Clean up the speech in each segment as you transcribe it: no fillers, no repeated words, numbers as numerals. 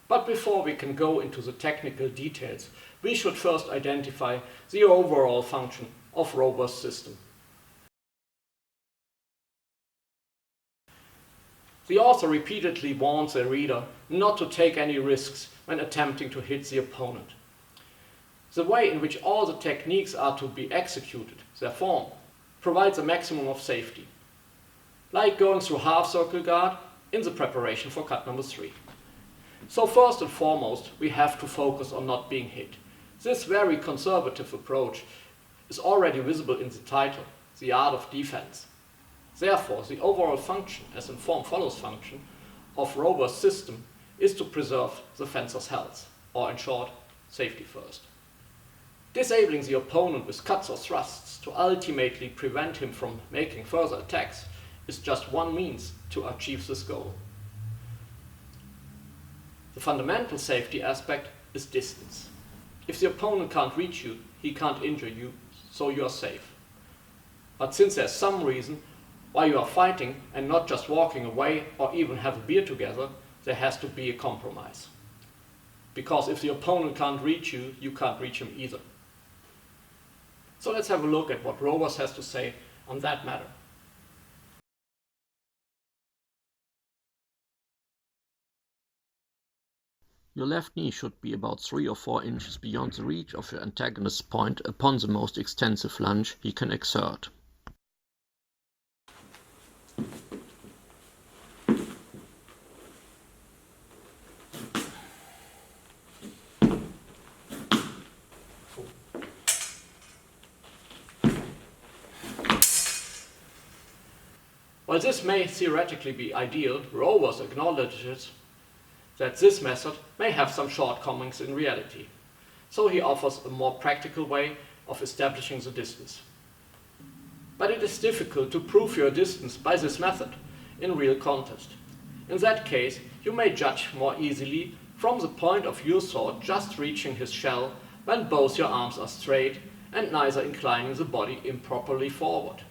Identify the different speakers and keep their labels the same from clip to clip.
Speaker 1: But before we can go into the technical details, we should first identify the overall function of Roworth's system. The author repeatedly warns the reader not to take any risks when attempting to hit the opponent. The way in which all the techniques are to be executed, their form, provides a maximum of safety, like going through half-circle guard in the preparation for cut number 3. So first and foremost, we have to focus on not being hit. This very conservative approach is already visible in the title, The Art of Defense. Therefore, the overall function, as in form follows function, of Roworth's system is to preserve the fencer's health, or in short, safety first. Disabling the opponent with cuts or thrusts to ultimately prevent him from making further attacks is just one means to achieve this goal. The fundamental safety aspect is distance. If the opponent can't reach you, he can't injure you, so you are safe. But since there's some reason why you are fighting and not just walking away or even have a beer together, there has to be a compromise. Because if the opponent can't reach you, you can't reach him either. So let's have a look at what Roworth has to say on that matter.
Speaker 2: Your left knee should be about 3 or 4 inches beyond the reach of your antagonist's point upon the most extensive lunge he can exert.
Speaker 1: While this may theoretically be ideal, Roworth acknowledges that this method may have some shortcomings in reality. So he offers a more practical way of establishing the distance. But it is difficult to prove your distance by this method in real contest. In that case, you may judge more easily from the point of your sword just reaching his shell when both your arms are straight and neither inclining the body improperly forward.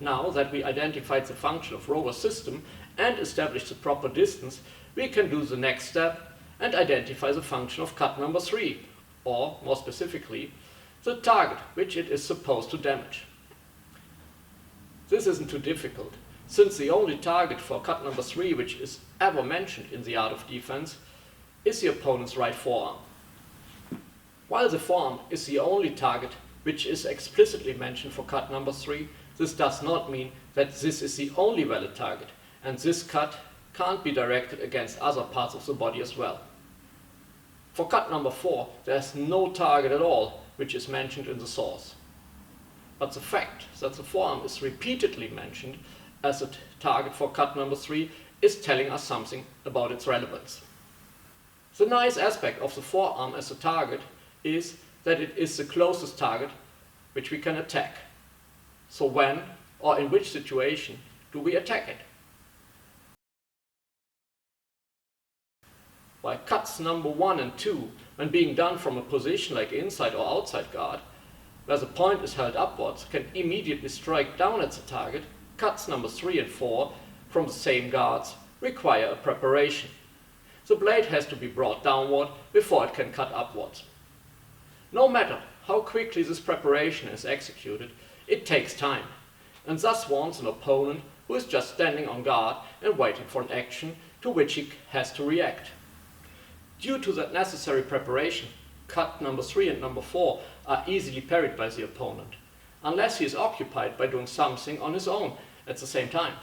Speaker 1: Now that we identified the function of Roworth's system and established the proper distance, we can do the next step and identify the function of cut number 3, or more specifically, the target which it is supposed to damage. This isn't too difficult, since the only target for cut number 3 which is ever mentioned in the Art of Defense is the opponent's right forearm. While the forearm is the only target which is explicitly mentioned for cut number 3, this does not mean that this is the only valid target, and this cut can't be directed against other parts of the body as well. For cut number 4, there's no target at all which is mentioned in the source. But the fact that the forearm is repeatedly mentioned as a target for cut number 3 is telling us something about its relevance. The nice aspect of the forearm as a target is that it is the closest target which we can attack. So when or in which situation do we attack it? While cuts number 1 and 2, when being done from a position like inside or outside guard, where the point is held upwards, can immediately strike down at the target, cuts number 3 and 4 from the same guards require a preparation. The blade has to be brought downward before it can cut upwards. No matter how quickly this preparation is executed, it takes time, and thus warns an opponent who is just standing on guard and waiting for an action to which he has to react. Due to that necessary preparation, cut number 3 and number 4 are easily parried by the opponent, unless he is occupied by doing something on his own at the same time.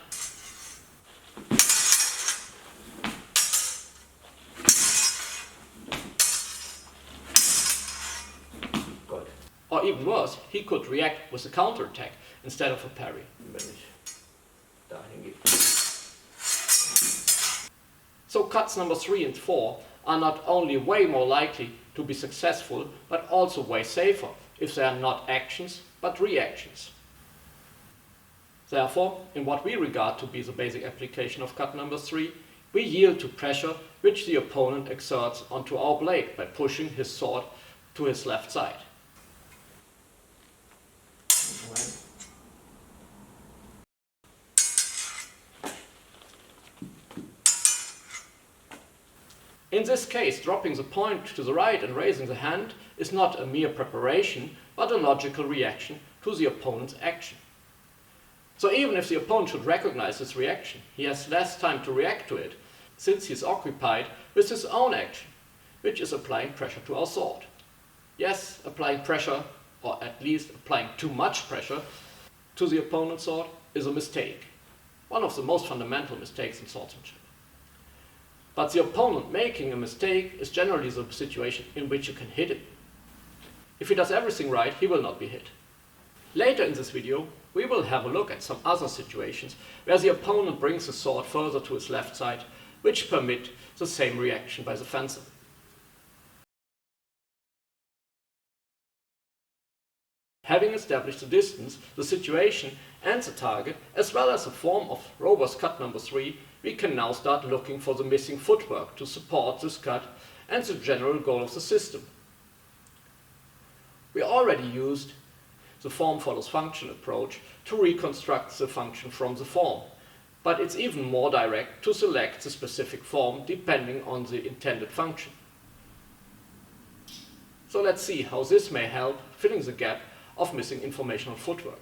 Speaker 1: Or even worse, he could react with a counterattack instead of a parry. So cuts number 3 and 4 are not only way more likely to be successful, but also way safer if they are not actions, but reactions. Therefore, in what we regard to be the basic application of cut number 3, we yield to pressure which the opponent exerts onto our blade by pushing his sword to his left side. In this case, dropping the point to the right and raising the hand is not a mere preparation, but a logical reaction to the opponent's action. So even if the opponent should recognize this reaction, he has less time to react to it, since he is occupied with his own action, which is applying pressure to our sword. Yes, applying pressure, or at least applying too much pressure, to the opponent's sword is a mistake. One of the most fundamental mistakes in swordsmanship. But the opponent making a mistake is generally the situation in which you can hit him. If he does everything right, he will not be hit. Later in this video, we will have a look at some other situations where the opponent brings the sword further to his left side, which permit the same reaction by the fencer. Having established the distance, the situation and the target, as well as the form of Roworth's cut number 3, we can now start looking for the missing footwork to support this cut and the general goal of the system. We already used the form follows function approach to reconstruct the function from the form, but it's even more direct to select the specific form depending on the intended function. So let's see how this may help filling the gap of missing information on footwork.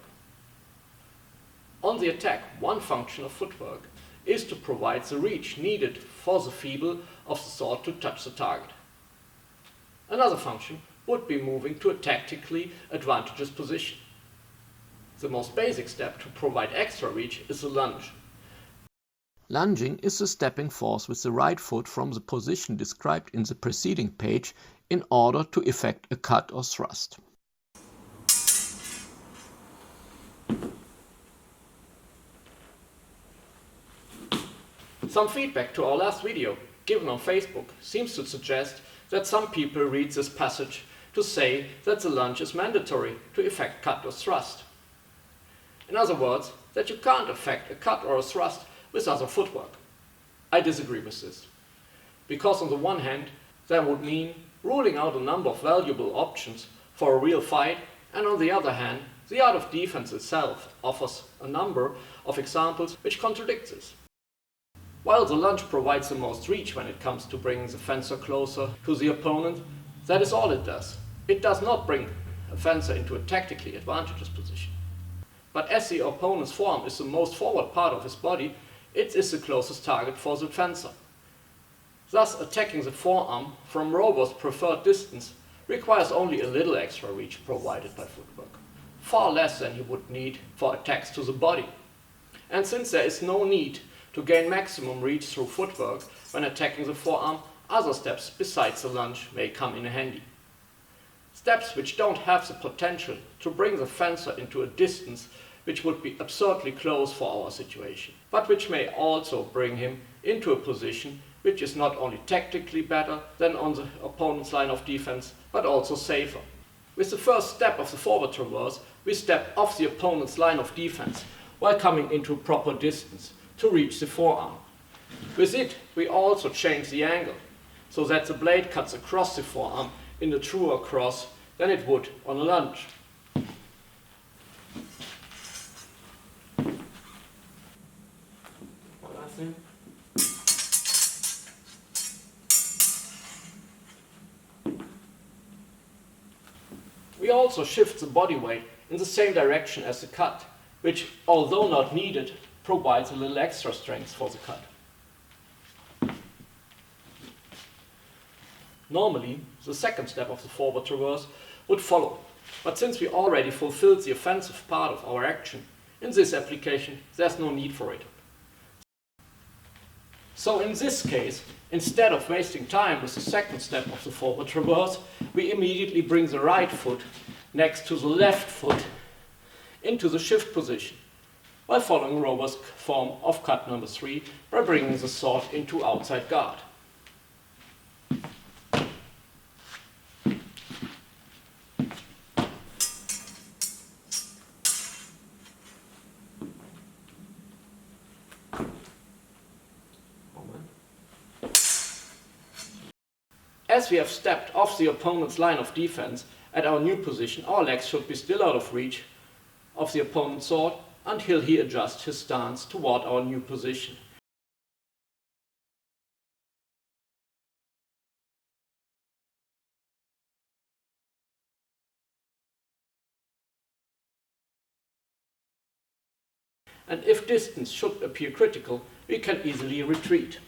Speaker 1: On the attack, one function of footwork is to provide the reach needed for the feeble of the sword to touch the target. Another function would be moving to a tactically advantageous position. The most basic step to provide extra reach is the lunge.
Speaker 2: Lunging is the stepping force with the right foot from the position described in the preceding page in order to effect a cut or thrust.
Speaker 1: Some feedback to our last video, given on Facebook, seems to suggest that some people read this passage to say that the lunge is mandatory to effect cut or thrust. In other words, that you can't effect a cut or a thrust with other footwork. I disagree with this. Because on the one hand, that would mean ruling out a number of valuable options for a real fight, and on the other hand, the art of defense itself offers a number of examples which contradict this. While the lunge provides the most reach when it comes to bringing the fencer closer to the opponent, that is all it does. It does not bring a fencer into a tactically advantageous position. But as the opponent's forearm is the most forward part of his body, it is the closest target for the fencer. Thus, attacking the forearm from Roworth's preferred distance requires only a little extra reach provided by footwork, far less than you would need for attacks to the body. And since there is no need to gain maximum reach through footwork when attacking the forearm, other steps besides the lunge may come in handy. Steps which don't have the potential to bring the fencer into a distance which would be absurdly close for our situation, but which may also bring him into a position which is not only tactically better than on the opponent's line of defense, but also safer. With the first step of the forward traverse, we step off the opponent's line of defense while coming into proper distance to reach the forearm. With it, we also change the angle, so that the blade cuts across the forearm in a truer cross than it would on a lunge. We also shift the body weight in the same direction as the cut, which, although not needed, provides a little extra strength for the cut. Normally, the second step of the forward traverse would follow, but since we already fulfilled the offensive part of our action, in this application there's no need for it. So in this case, instead of wasting time with the second step of the forward traverse, we immediately bring the right foot next to the left foot into the shift position, while following Roworth's form of cut number 3 by bringing the sword into outside guard. As we have stepped off the opponent's line of defense at our new position, our legs should be still out of reach, of the opponent's sword until he adjusts his stance toward our new position. And if distance should appear critical, we can easily retreat.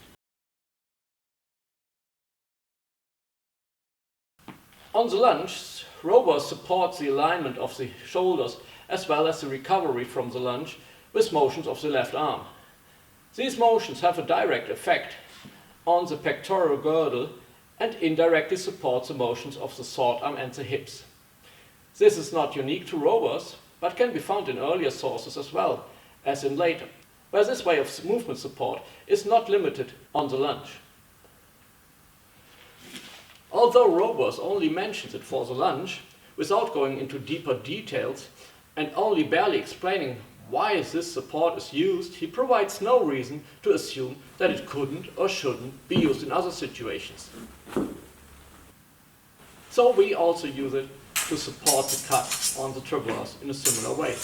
Speaker 1: On the lunge, Roworth supports the alignment of the shoulders as well as the recovery from the lunge with motions of the left arm. These motions have a direct effect on the pectoral girdle and indirectly support the motions of the sword arm and the hips. This is not unique to Roworth, but can be found in earlier sources as well as in later, where this way of movement support is not limited on the lunge. Although Roworth only mentions it for the lunge, without going into deeper details and only barely explaining why this support is used, he provides no reason to assume that it couldn't or shouldn't be used in other situations. So we also use it to support the cut on the traverse in a similar way.